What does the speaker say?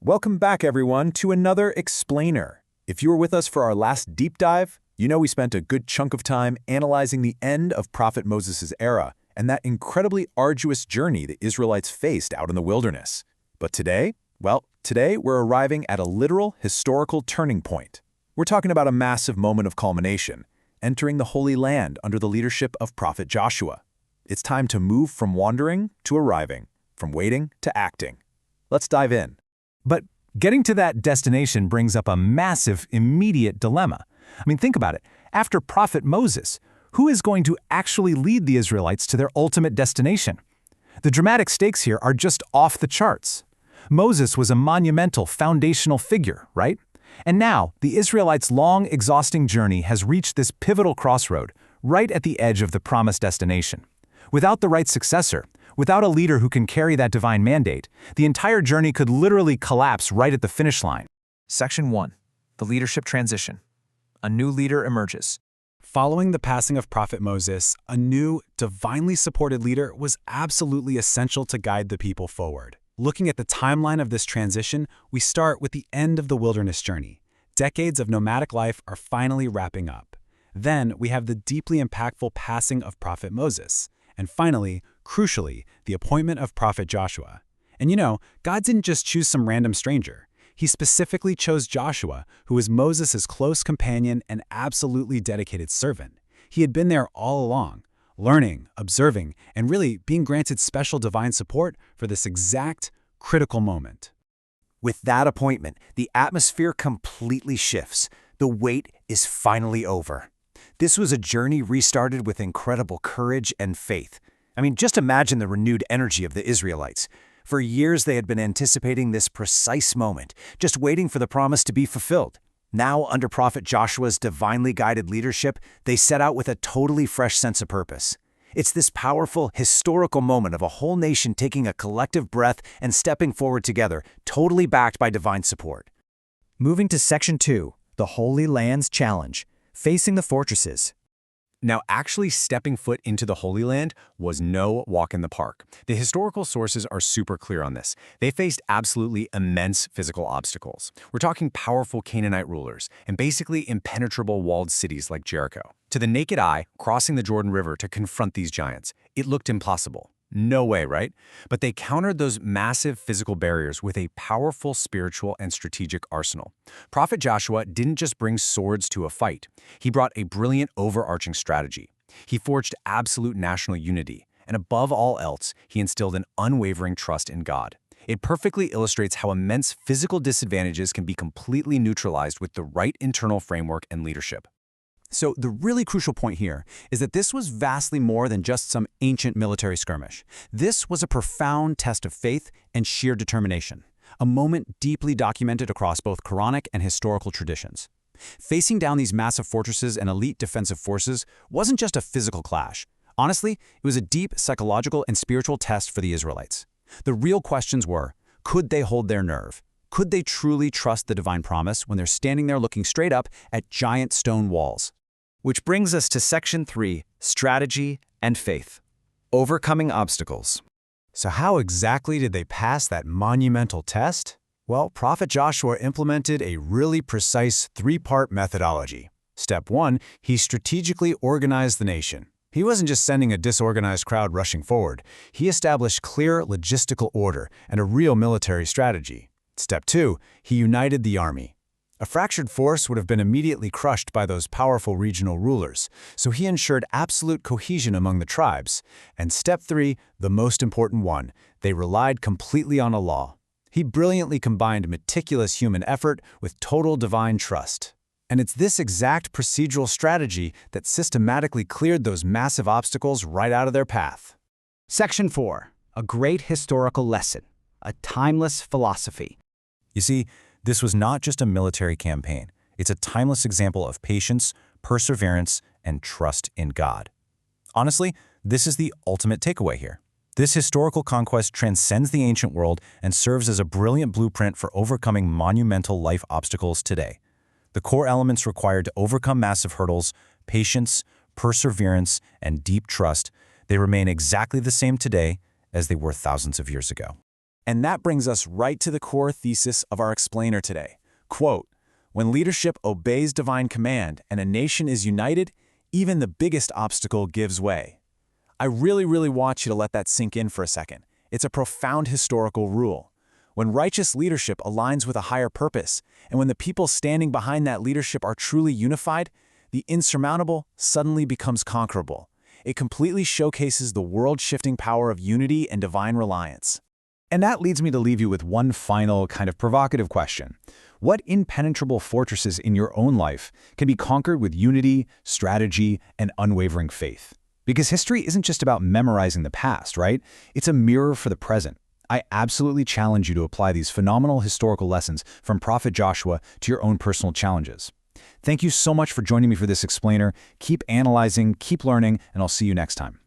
Welcome back, everyone, to another Explainer. If you were with us for our last deep dive, you know we spent a good chunk of time analyzing the end of Prophet Moses' era and that incredibly arduous journey the Israelites faced out in the wilderness. But today, today we're arriving at a literal historical turning point. We're talking about a massive moment of culmination, entering the Holy Land under the leadership of Prophet Joshua. It's time to move from wandering to arriving, from waiting to acting. Let's dive in. But getting to that destination brings up a massive, immediate dilemma. Think about it. After Prophet Moses, who is going to actually lead the Israelites to their ultimate destination? The dramatic stakes here are just off the charts. Moses was a monumental, foundational figure, right? And now, the Israelites' long, exhausting journey has reached this pivotal crossroad, right at the edge of the promised destination. Without the right successor, without a leader who can carry that divine mandate, the entire journey could literally collapse right at the finish line. Section 1. The Leadership Transition. A new leader emerges. Following the passing of Prophet Moses, a new, divinely supported leader was absolutely essential to guide the people forward. Looking at the timeline of this transition, we start with the end of the wilderness journey. Decades of nomadic life are finally wrapping up. Then we have the deeply impactful passing of Prophet Moses. And finally, crucially, the appointment of Prophet Joshua. And God didn't just choose some random stranger. He specifically chose Joshua, who was Moses' close companion and absolutely dedicated servant. He had been there all along, learning, observing, and really being granted special divine support for this exact critical moment. With that appointment, the atmosphere completely shifts. The wait is finally over. This was a journey restarted with incredible courage and faith. Just imagine the renewed energy of the Israelites. For years, they had been anticipating this precise moment, just waiting for the promise to be fulfilled. Now, under Prophet Joshua's divinely guided leadership, they set out with a totally fresh sense of purpose. It's this powerful, historical moment of a whole nation taking a collective breath and stepping forward together, totally backed by divine support. Moving to Section 2, the Holy Land's Challenge. Facing the fortresses. Now, actually stepping foot into the Holy Land was no walk in the park. The historical sources are super clear on this. They faced absolutely immense physical obstacles. We're talking powerful Canaanite rulers and basically impenetrable walled cities like Jericho. To the naked eye, crossing the Jordan River to confront these giants, it looked impossible. No way, right? But they countered those massive physical barriers with a powerful spiritual and strategic arsenal. Prophet Joshua didn't just bring swords to a fight. He brought a brilliant overarching strategy. He forged absolute national unity, and above all else, he instilled an unwavering trust in God. It perfectly illustrates how immense physical disadvantages can be completely neutralized with the right internal framework and leadership. So the really crucial point here is that this was vastly more than just some ancient military skirmish. This was a profound test of faith and sheer determination, a moment deeply documented across both Quranic and historical traditions. Facing down these massive fortresses and elite defensive forces wasn't just a physical clash. Honestly, it was a deep psychological and spiritual test for the Israelites. The real questions were, could they hold their nerve? Could they truly trust the divine promise when they're standing there looking straight up at giant stone walls? Which brings us to Section 3, Strategy and Faith. Overcoming obstacles. So how exactly did they pass that monumental test? Well, Prophet Joshua implemented a really precise three-part methodology. Step 1, he strategically organized the nation. He wasn't just sending a disorganized crowd rushing forward. He established clear logistical order and a real military strategy. Step 2, he united the army. A fractured force would have been immediately crushed by those powerful regional rulers, so he ensured absolute cohesion among the tribes. And Step 3, the most important one, they relied completely on Allah. He brilliantly combined meticulous human effort with total divine trust. And it's this exact procedural strategy that systematically cleared those massive obstacles right out of their path. Section 4. A great historical lesson. A timeless philosophy. You see, this was not just a military campaign. It's a timeless example of patience, perseverance, and trust in God. Honestly, this is the ultimate takeaway here. This historical conquest transcends the ancient world and serves as a brilliant blueprint for overcoming monumental life obstacles today. The core elements required to overcome massive hurdles, patience, perseverance, and deep trust, they remain exactly the same today as they were thousands of years ago. And that brings us right to the core thesis of our explainer today. Quote, "When leadership obeys divine command and a nation is united, even the biggest obstacle gives way." I really want you to let that sink in for a second. It's a profound historical rule. When righteous leadership aligns with a higher purpose, and when the people standing behind that leadership are truly unified, the insurmountable suddenly becomes conquerable. It completely showcases the world-shifting power of unity and divine reliance. And that leads me to leave you with one final kind of provocative question. What impenetrable fortresses in your own life can be conquered with unity, strategy, and unwavering faith? Because history isn't just about memorizing the past, right? It's a mirror for the present. I absolutely challenge you to apply these phenomenal historical lessons from Prophet Joshua to your own personal challenges. Thank you so much for joining me for this explainer. Keep analyzing, keep learning, and I'll see you next time.